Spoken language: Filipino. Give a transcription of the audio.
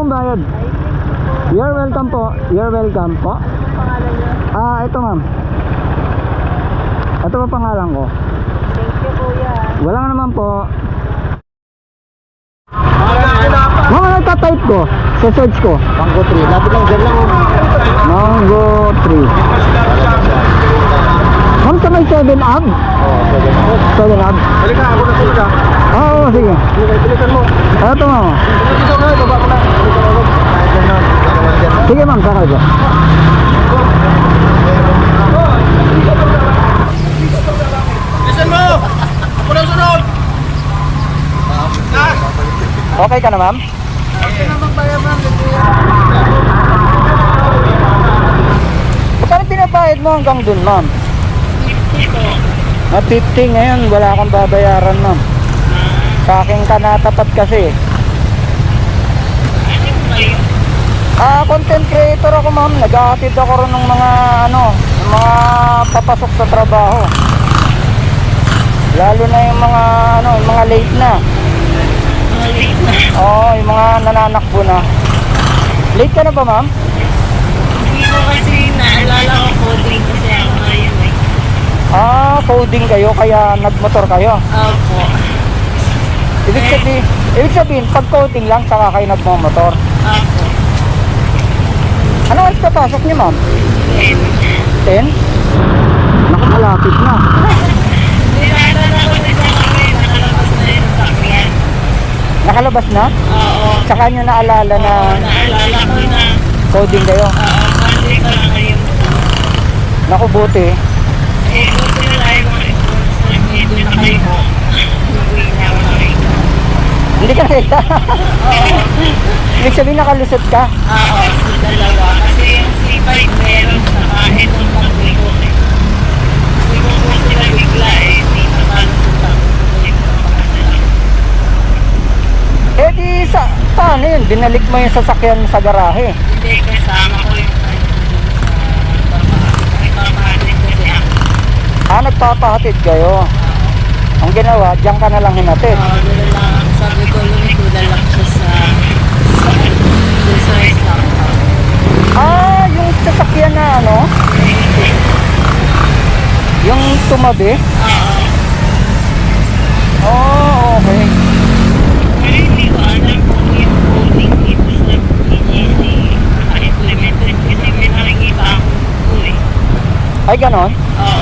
pong bayad. You're welcome po. You're welcome po. Ito ma'am. Ito pa pangalan ko. Thank you, kuya. Wala naman po. Mga nagtatype ko sa search ko. Mango 3. Lapit lang dyan lang. Mango 3. Ma'am, sa may 7 ab? Oo, 7 ab? Halika, ako na sila ka. Oo, sige. Bilisan mo. Ito ma'am. Dito ka, baba ko na. Sige ma'am, sakay po. Bilisan mo! Ako na sunod! Okay ka na ma'am? Okay na magbayad, ma'am. Saan pinapahid mo hanggang dun ma'am? 50 po. 50 ngayon, wala kang babayaran ma'am. Sa akin ka natapat kasi. Ano po kayo? Content creator ako ma'am. Nag-aatid ako rin ng mga ng mga papasok sa trabaho. Lalo na yung mga yung mga late na. Mga late na. Oo, yung mga nananakbo na. Late ka na ba ma'am? Hindi ko kasi naalala ko coding kasi ako ngayon eh. Coding kayo kaya nagmotor kayo. Opo. Ibig sabihin, pag coding lang saka kayo nagmomotor. Opo. Ano oras papasok niyo ma'am? 10. 10? Naku, malapit na. Nilala ko din sa kami. Nakalabas na yung sakyan. Nakalabas na? Oo. Saka nyo naalala na Naalala ko na. coding kayo. Oo. Monday pa lang ngayon. Naku, buti. Buti na lang yung mga influencer. Medyo na kayo. Uwi na ako na kayo. Hindi ka nakita. Oo. Ibig sabihin nakalusot ka. Oo, si dalawa. Kasi yung C5 meron sa kahit ng pagbigo. Hindi ko po sila bigla eh. Hindi nakalusot ako. Di paano yun? Binalik mo yung sasakyan sa garahe. Hindi, kasama ko yung ipapahatid kasi ako. Nagpapahatid kayo. Ang ginawa, diyan ka na lang hinatid. Oo, doon lang. Sabi ko, lumituda lang siya sa restaurant. Yung sasakyan na yung tumabi. Oo. Okay. Pero hindi ko alam kung yung coding dito sa PGC naka-implemented kasi may nakikita ako po eh. Ay, ganon? Oo.